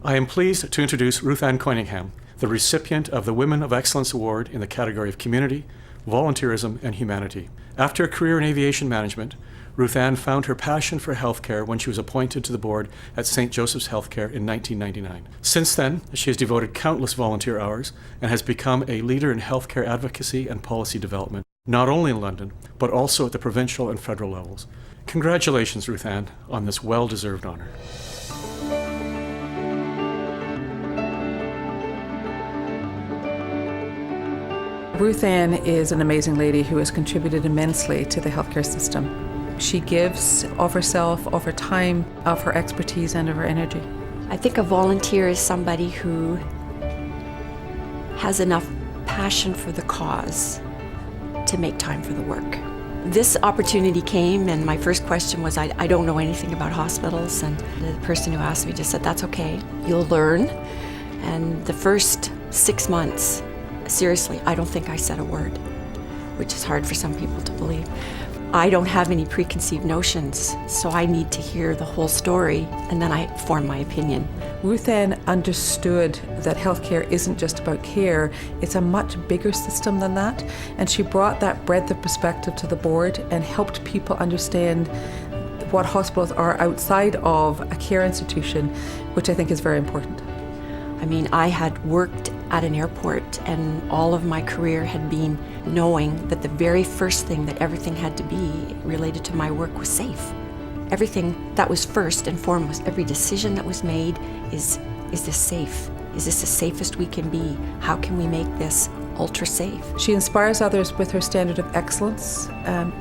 I am pleased to introduce Ruthe Anne Conyngham, the recipient of the Women of Excellence Award in the category of Community, Volunteerism, and Humanity. After a career in aviation management, Ruthe Anne found her passion for healthcare when she was appointed to the board at St. Joseph's Healthcare in 1999. Since then, she has devoted countless volunteer hours and has become a leader in healthcare advocacy and policy development, not only in London, but also at the provincial and federal levels. Congratulations, Ruthe Anne, on this well-deserved honor. Ruthe Anne is an amazing lady who has contributed immensely to the healthcare system. She gives of herself, of her time, of her expertise, and of her energy. I think a volunteer is somebody who has enough passion for the cause to make time for the work. This opportunity came, and my first question was, I don't know anything about hospitals, and the person who asked me just said, that's okay, you'll learn. And the first 6 months, seriously, I don't think I said a word, which is hard for some people to believe. I don't have any preconceived notions, so I need to hear the whole story, and then I form my opinion. Ruthe Anne understood that healthcare isn't just about care, it's a much bigger system than that, and she brought that breadth of perspective to the board and helped people understand what hospitals are outside of a care institution, which I think is very important. I mean, I had worked at an airport, and all of my career had been knowing that the very first thing that everything had to be related to my work was safe. Everything that was first and foremost, every decision that was made is this safe? Is this the safest we can be? How can we make this ultra safe? She inspires others with her standard of excellence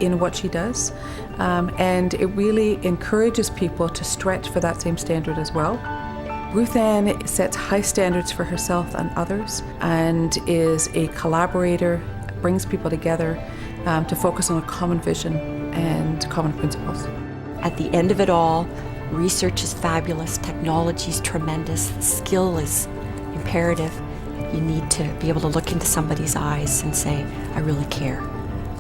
in what she does, and it really encourages people to stretch for that same standard as well. Ruthe Anne sets high standards for herself and others and is a collaborator, brings people together to focus on a common vision and common principles. At the end of it all, research is fabulous, technology is tremendous, skill is imperative. You need to be able to look into somebody's eyes and say, I really care.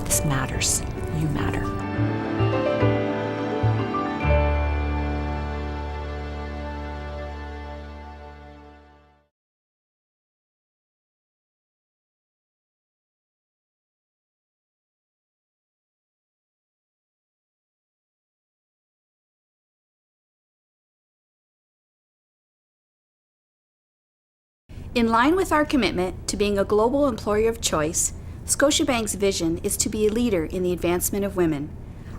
This matters. You matter. In line with our commitment to being a global employer of choice, Scotiabank's vision is to be a leader in the advancement of women.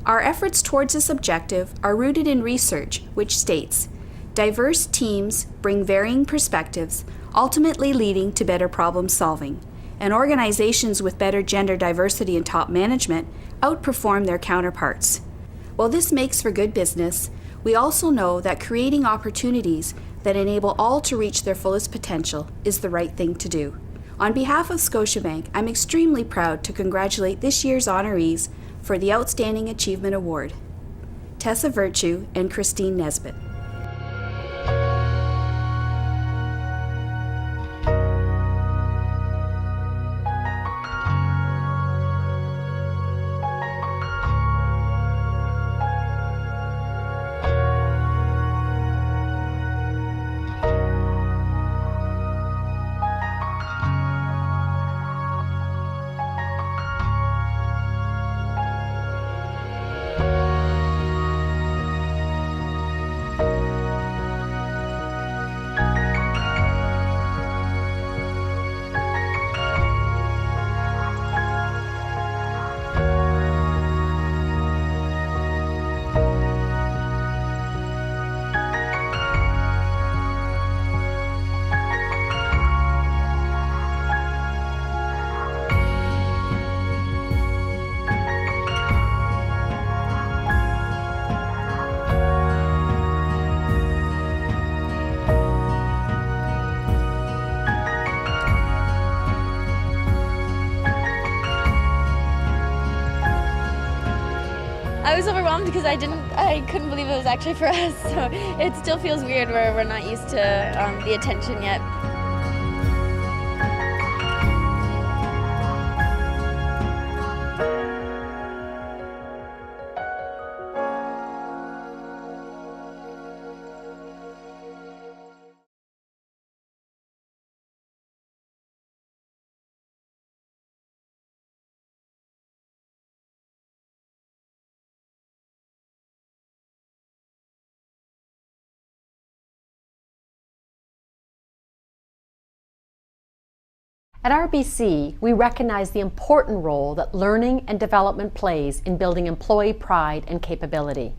Our efforts towards this objective are rooted in research, which states, diverse teams bring varying perspectives, ultimately leading to better problem solving, and organizations with better gender diversity in top management outperform their counterparts. While this makes for good business, we also know that creating opportunities that enable all to reach their fullest potential is the right thing to do. On behalf of Scotiabank, I'm extremely proud to congratulate this year's honorees for the Oustanding Achievement Award, Tessa Virtue and Christine Nesbitt. I was overwhelmed because I couldn't believe it was actually for us. So it still feels weird where we're not used to the attention yet. At RBC, we recognize the important role that learning and development plays in building employee pride and capability.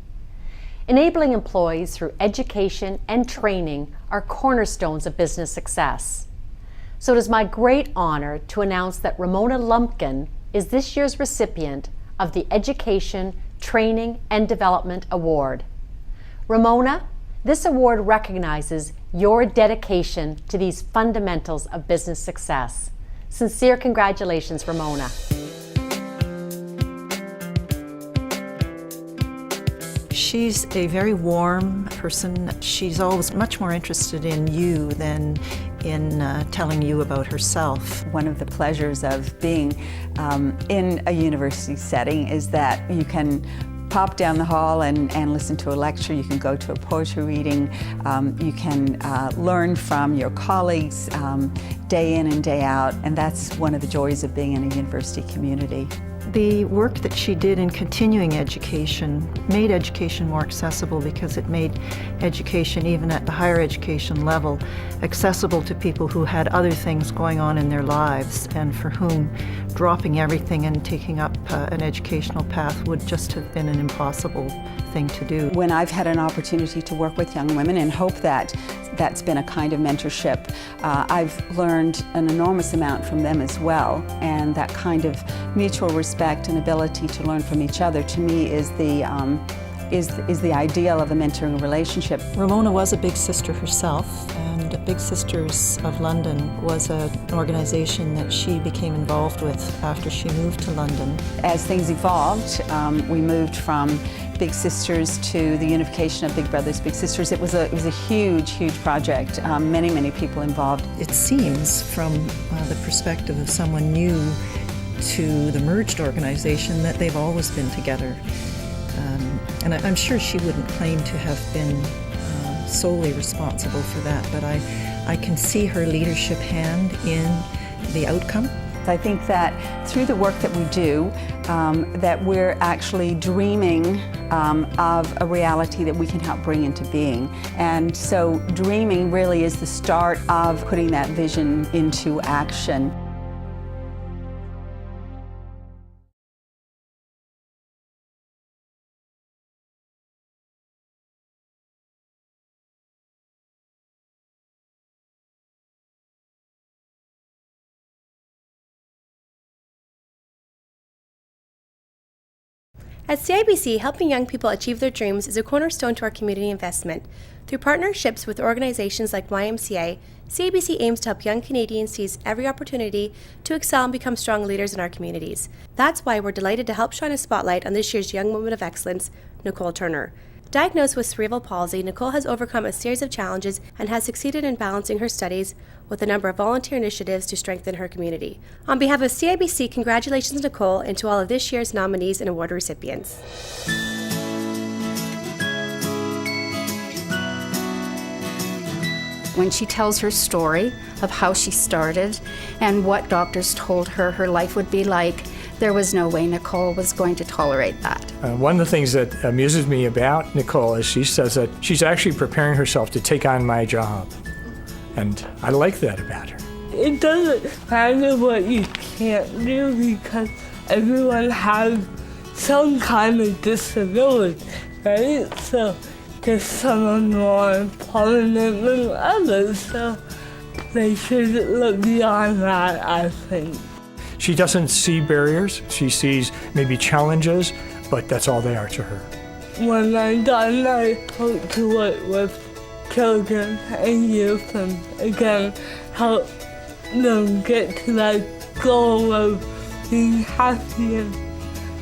Enabling employees through education and training are cornerstones of business success. So it is my great honor to announce that Ramona Lumpkin is this year's recipient of the Education, Training, and Development Award. Ramona, this award recognizes your dedication to these fundamentals of business success. Sincere congratulations, Ramona. She's a very warm person. She's always much more interested in you than in telling you about herself. One of the pleasures of being in a university setting is that you can pop down the hall and listen to a lecture. You can go to a poetry reading. You can learn from your colleagues day in and day out, and that's one of the joys of being in a university community. The work that she did in continuing education made education more accessible because it made education, even at the higher education level, accessible to people who had other things going on in their lives and for whom dropping everything and taking up an educational path would just have been an impossible thing to do. When I've had an opportunity to work with young women and hope that that's been a kind of mentorship, I've learned an enormous amount from them as well, and that kind of mutual respect and ability to learn from each other, to me, is the ideal of a mentoring relationship. Ramona was a Big Sister herself, and Big Sisters of London was an organization that she became involved with after she moved to London. As things evolved, we moved from Big Sisters to the unification of Big Brothers Big Sisters. It was a huge, huge project. Many people involved. It seems, from the perspective of someone new to the merged organization, that they've always been together. And I'm sure she wouldn't claim to have been solely responsible for that, but I can see her leadership hand in the outcome. I think that through the work that we do, that we're actually dreaming of a reality that we can help bring into being. And so dreaming really is the start of putting that vision into action. At CIBC, helping young people achieve their dreams is a cornerstone to our community investment. Through partnerships with organizations like YMCA, CIBC aims to help young Canadians seize every opportunity to excel and become strong leaders in our communities. That's why we're delighted to help shine a spotlight on this year's Young Woman of Excellence, Nicole Turner. Diagnosed with cerebral palsy, Nicole has overcome a series of challenges and has succeeded in balancing her studies with a number of volunteer initiatives to strengthen her community. On behalf of CIBC, congratulations, Nicole, and to all of this year's nominees and award recipients. When she tells her story of how she started and what doctors told her her life would be like, there was no way Nicole was going to tolerate that. One of the things that amuses me about Nicole is she says that she's actually preparing herself to take on my job. And I like that about her. It doesn't matter what you can't do because everyone has some kind of disability, right? So there's some more prominent than others, so they should look beyond that, I think. She doesn't see barriers. She sees maybe challenges, but that's all they are to her. When I'm done, I hope to work with children and youth and again help them get to that goal of being happy and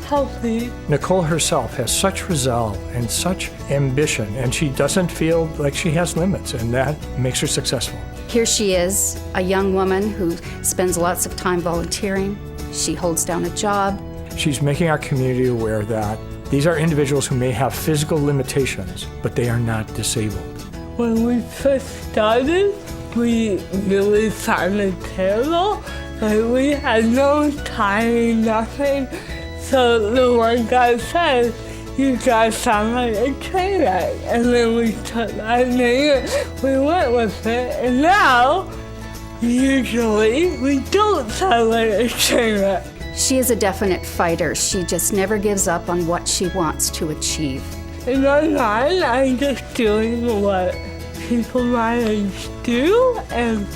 healthy. Nicole herself has such resolve and such ambition, and she doesn't feel like she has limits, and that makes her successful. Here she is, a young woman who spends lots of time volunteering. She holds down a job. She's making our community aware that these are individuals who may have physical limitations, but they are not disabled. When we first started, we really sounded terrible. Like we had no time, nothing. So the one guy said, "You guys sound like a train wreck." And then we took that name, we went with it, and now usually we don't sound like a train wreck. She is a definite fighter. She just never gives up on what she wants to achieve. In my mind, I'm just doing what people my age do, and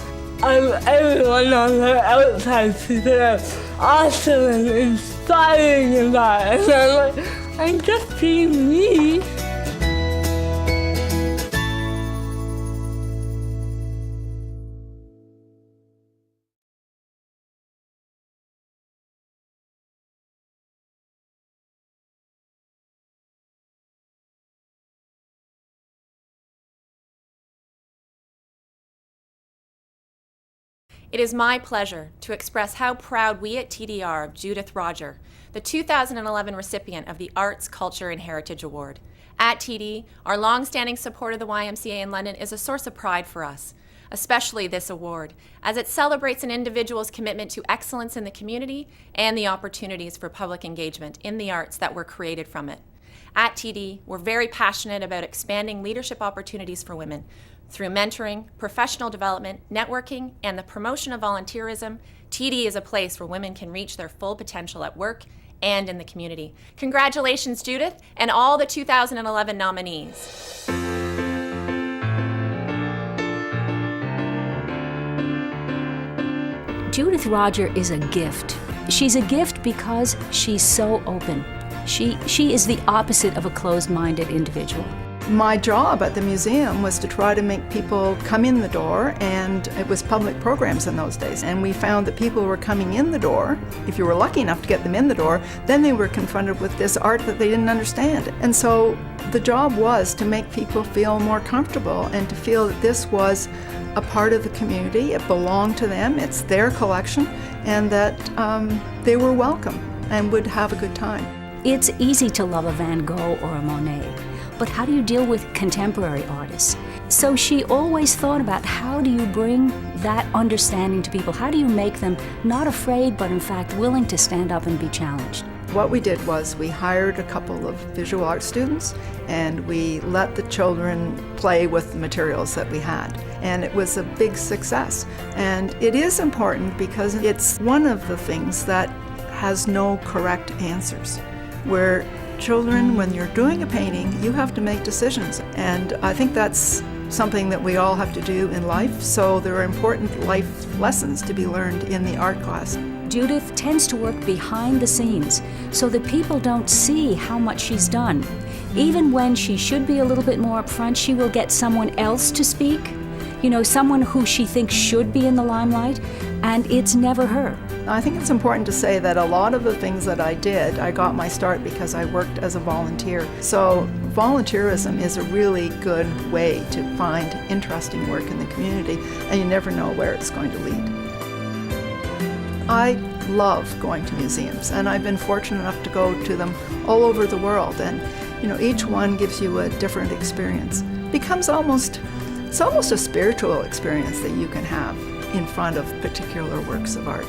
everyone on the outside sees that I'm awesome and inspiring and that, and I'm like, I'm just being me. It is my pleasure to express how proud we at TD are of Judith Rodger, the 2011 recipient of the Arts, Culture and Heritage Award. At TD, our long-standing support of the YMCA in London is a source of pride for us, especially this award, as it celebrates an individual's commitment to excellence in the community and the opportunities for public engagement in the arts that were created from it. At TD, we're very passionate about expanding leadership opportunities for women through mentoring, professional development, networking, and the promotion of volunteerism. TD is a place where women can reach their full potential at work and in the community. Congratulations, Judith, and all the 2011 nominees. Judith Rodger is a gift. She's a gift because she's so open. She is the opposite of a closed-minded individual. My job at the museum was to try to make people come in the door, and it was public programs in those days. And we found that people were coming in the door. If you were lucky enough to get them in the door, then they were confronted with this art that they didn't understand. And so the job was to make people feel more comfortable and to feel that this was a part of the community, it belonged to them, it's their collection, and that they were welcome and would have a good time. It's easy to love a Van Gogh or a Monet, but how do you deal with contemporary artists? So she always thought about, how do you bring that understanding to people? How do you make them not afraid, but in fact willing to stand up and be challenged? What we did was we hired a couple of visual arts students and we let the children play with the materials that we had. And it was a big success. And it is important because it's one of the things that has no correct answers. Where children, when you're doing a painting, you have to make decisions. And I think that's something that we all have to do in life. So there are important life lessons to be learned in the art class. Judith tends to work behind the scenes so that people don't see how much she's done. Even when she should be a little bit more upfront, she will get someone else to speak, someone who she thinks should be in the limelight, and it's never her. I think it's important to say that a lot of the things that I did, I got my start because I worked as a volunteer. So volunteerism is a really good way to find interesting work in the community, and you never know where it's going to lead. I love going to museums, and I've been fortunate enough to go to them all over the world, and each one gives you a different experience. It's almost a spiritual experience that you can have in front of particular works of art.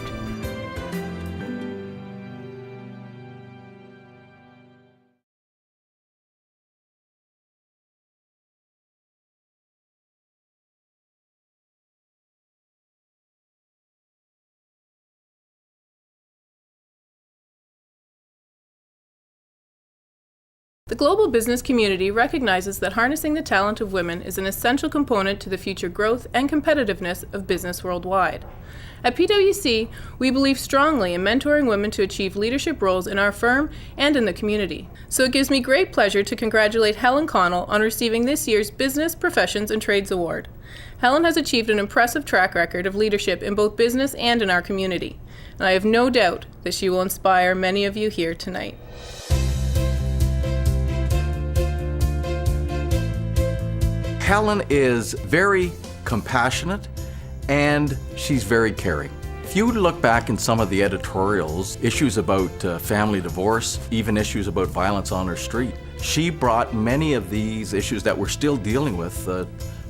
The global business community recognizes that harnessing the talent of women is an essential component to the future growth and competitiveness of business worldwide. At PwC, we believe strongly in mentoring women to achieve leadership roles in our firm and in the community. So it gives me great pleasure to congratulate Helen Connell on receiving this year's Business, Professions and Trades Award. Helen has achieved an impressive track record of leadership in both business and in our community, and I have no doubt that she will inspire many of you here tonight. Helen is very compassionate and she's very caring. If you look back in some of the editorials, issues about family divorce, even issues about violence on her street, she brought many of these issues that we're still dealing with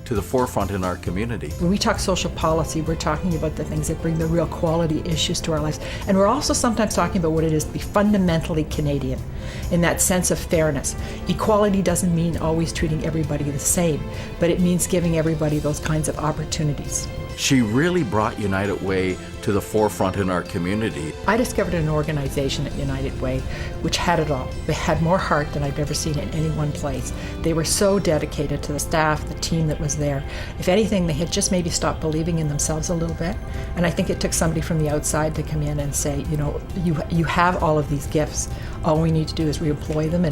to the forefront in our community. When we talk social policy, we're talking about the things that bring the real quality issues to our lives. And we're also sometimes talking about what it is to be fundamentally Canadian, in that sense of fairness. Equality doesn't mean always treating everybody the same, but it means giving everybody those kinds of opportunities. She really brought United Way to the forefront in our community. I discovered an organization at United Way which had it all. They had more heart than I've ever seen in any one place. They were so dedicated to the staff, the team that was there. If anything, they had just maybe stopped believing in themselves a little bit. And I think it took somebody from the outside to come in and say, you know, you have all of these gifts. All we need to do is reemploy them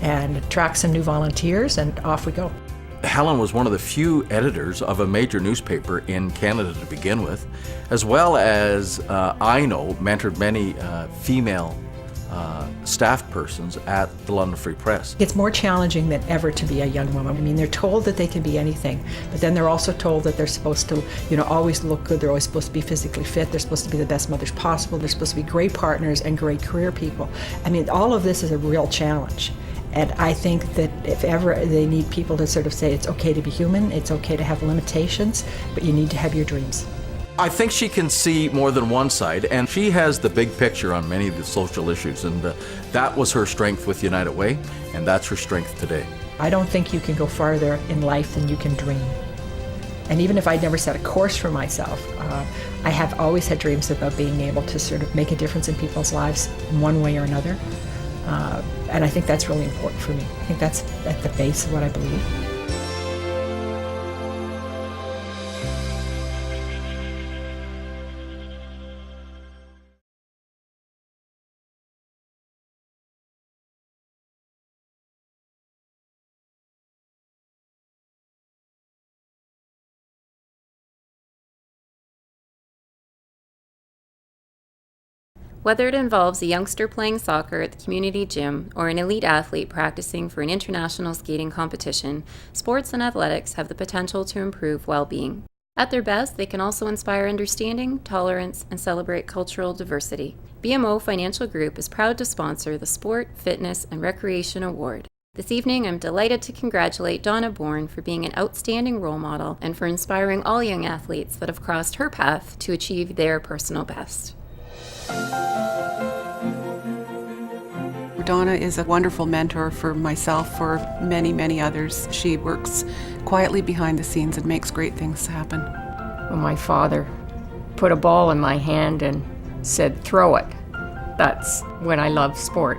and attract some new volunteers, and off we go. Helen was one of the few editors of a major newspaper in Canada to begin with, as well as I know mentored many female staff persons at the London Free Press. It's more challenging than ever to be a young woman. I mean, they're told that they can be anything, but then they're also told that they're supposed to, you know, always look good. They're always supposed to be physically fit. They're supposed to be the best mothers possible. They're supposed to be great partners and great career people. I mean, all of this is a real challenge. And I think that if ever they need people to sort of say it's okay to be human, it's okay to have limitations, but you need to have your dreams. I think she can see more than one side, and she has the big picture on many of the social issues, and that was her strength with United Way, and that's her strength today. I don't think you can go farther in life than you can dream. And even if I'd never set a course for myself, I have always had dreams about being able to sort of make a difference in people's lives in one way or another. And I think that's really important for me. I think that's at the base of what I believe. Whether it involves a youngster playing soccer at the community gym or an elite athlete practicing for an international skating competition, sports and athletics have the potential to improve well-being. At their best, they can also inspire understanding, tolerance, and celebrate cultural diversity. BMO Financial Group is proud to sponsor the Sport, Fitness, and Recreation Award. This evening, I'm delighted to congratulate Donna Bourne for being an outstanding role model and for inspiring all young athletes that have crossed her path to achieve their personal best. Donna is a wonderful mentor for myself, for many, many others. She works quietly behind the scenes and makes great things happen. When my father put a ball in my hand and said, "Throw it," that's when I love sport.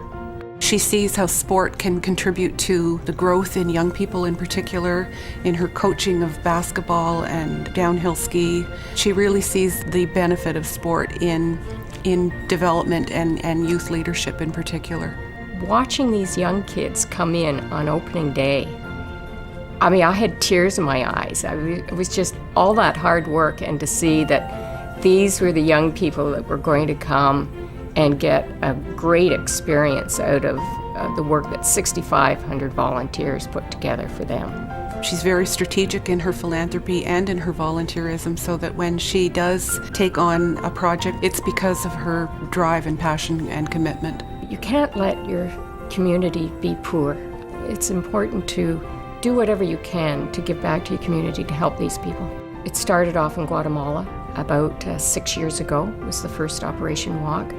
She sees how sport can contribute to the growth in young people in particular, in her coaching of basketball and downhill ski. She really sees the benefit of sport in development and youth leadership in particular. Watching these young kids come in on opening day, I mean, I had tears in my eyes. It was just all that hard work, and to see that these were the young people that were going to come and get a great experience out of the work that 6,500 volunteers put together for them. She's very strategic in her philanthropy and in her volunteerism, so that when she does take on a project, it's because of her drive and passion and commitment. You can't let your community be poor. It's important to do whatever you can to give back to your community to help these people. It started off in Guatemala about 6 years ago. It was the first Operation Walk,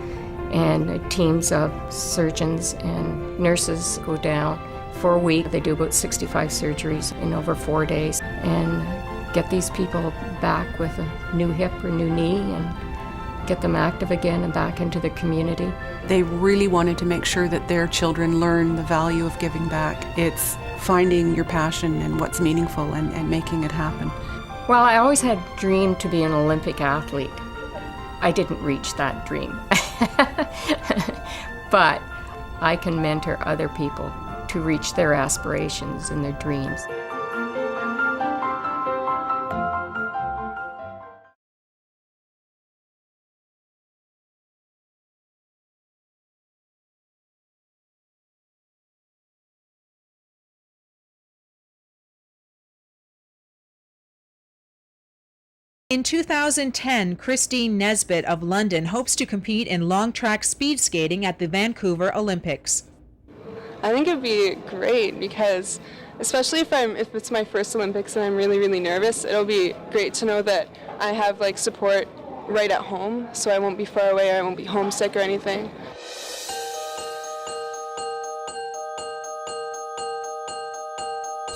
and teams of surgeons and nurses go down for a week. They do about 65 surgeries in over 4 days and get these people back with a new hip or new knee and get them active again and back into the community. They really wanted to make sure that their children learn the value of giving back. It's finding your passion and what's meaningful and making it happen. Well, I always had dreamed to be an Olympic athlete. I didn't reach that dream. But I can mentor other people to reach their aspirations and their dreams. In 2010, Christine Nesbitt of London hopes to compete in long track speed skating at the Vancouver Olympics. I think it'd be great because, especially if it's my first Olympics and I'm really, really nervous, it'll be great to know that I have support right at home, so I won't be far away, or I won't be homesick or anything.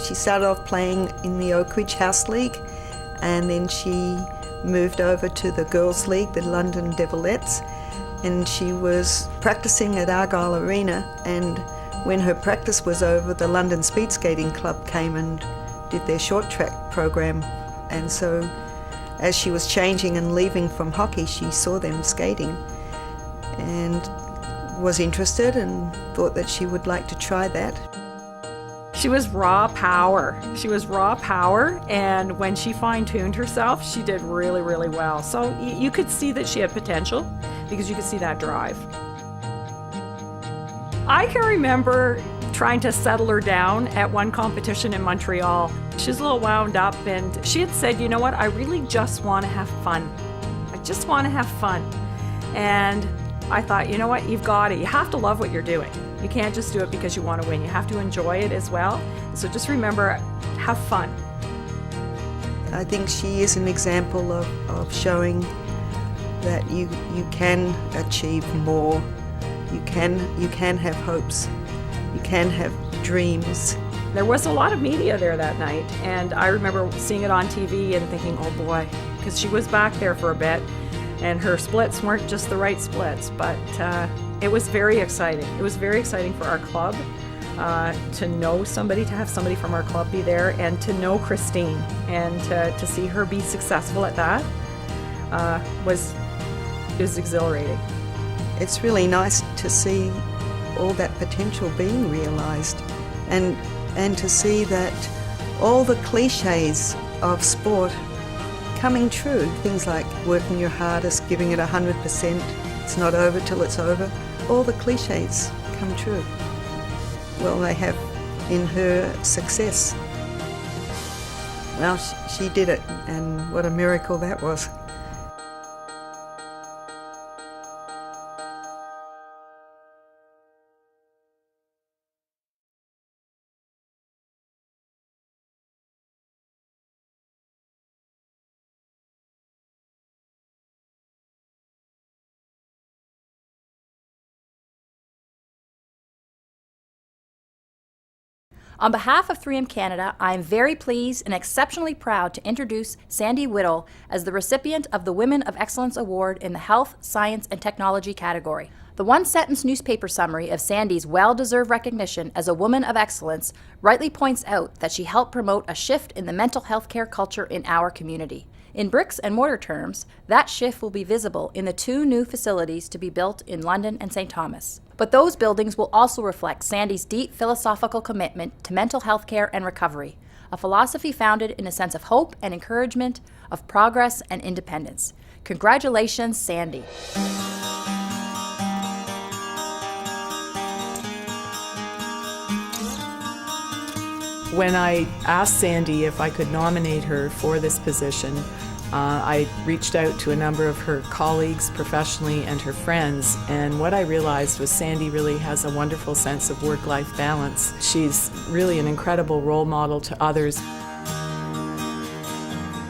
She started off playing in the Oak Ridge House League, and then she moved over to the Girls' League, the London Devilettes, and she was practicing at Argyle Arena, and when her practice was over, the London Speed Skating Club came and did their short track program, and so as she was changing and leaving from hockey, she saw them skating and was interested and thought that she would like to try that. She was raw power. She was raw power, and when she fine-tuned herself, she did really, really well. So you could see that she had potential because you could see that drive. I can remember trying to settle her down at one competition in Montreal. She was a little wound up, and she had said, you know what, I really just want to have fun. I just want to have fun. And I thought, you know what, you've got it. You have to love what you're doing. You can't just do it because you want to win. You have to enjoy it as well. So just remember, have fun. I think she is an example of showing that you can achieve more. You can have hopes. You can have dreams. There was a lot of media there that night, and I remember seeing it on TV and thinking, oh boy, because she was back there for a bit, and her splits weren't just the right splits, but it was very exciting. It was very exciting for our club to know somebody, to have somebody from our club be there, and to know Christine, and to see her be successful at that was exhilarating. It's really nice to see all that potential being realised, and to see that all the cliches of sport coming true. Things like working your hardest, giving it 100%, it's not over till it's over. All the cliches come true. Well, they have in her success. Well, she did it, and what a miracle that was. On behalf of 3M Canada, I am very pleased and exceptionally proud to introduce Sandy Whittall as the recipient of the Women of Excellence Award in the Health, Science, and Technology category. The one-sentence newspaper summary of Sandy's well-deserved recognition as a woman of excellence rightly points out that she helped promote a shift in the mental health care culture in our community. In bricks and mortar terms, that shift will be visible in the 2 new facilities to be built in London and St. Thomas. But those buildings will also reflect Sandy's deep philosophical commitment to mental health care and recovery, a philosophy founded in a sense of hope and encouragement, of progress and independence. Congratulations, Sandy. When I asked Sandy if I could nominate her for this position, I reached out to a number of her colleagues professionally and her friends, and what I realized was Sandy really has a wonderful sense of work-life balance. She's really an incredible role model to others.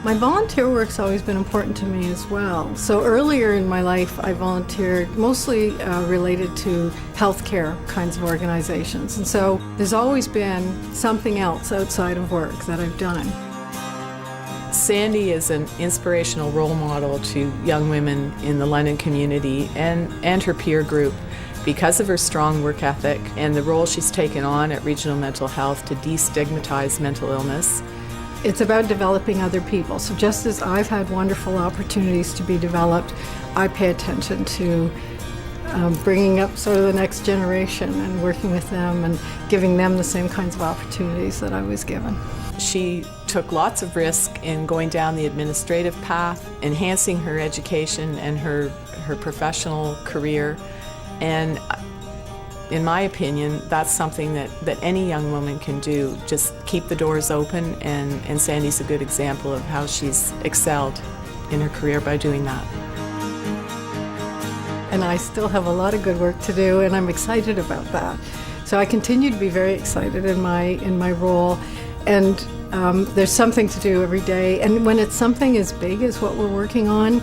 My volunteer work's always been important to me as well. So earlier in my life, I volunteered mostly related to healthcare kinds of organizations. And so there's always been something else outside of work that I've done. Sandy is an inspirational role model to young women in the London community and her peer group because of her strong work ethic and the role she's taken on at Regional Mental Health to destigmatize mental illness. It's about developing other people. So just as I've had wonderful opportunities to be developed, I pay attention to bringing up sort of the next generation and working with them and giving them the same kinds of opportunities that I was given. She took lots of risk in going down the administrative path, enhancing her education and her professional career. And in my opinion, that's something that any young woman can do. Just keep the doors open, and Sandy's a good example of how she's excelled in her career by doing that. And I still have a lot of good work to do, and I'm excited about that. So I continue to be very excited in my role, and there's something to do every day. And when it's something as big as what we're working on,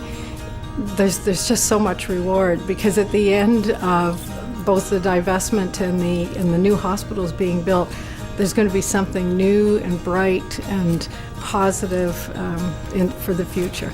there's just so much reward, because at the end of both the divestment and the new hospitals being built, there's going to be something new and bright and positive for the future.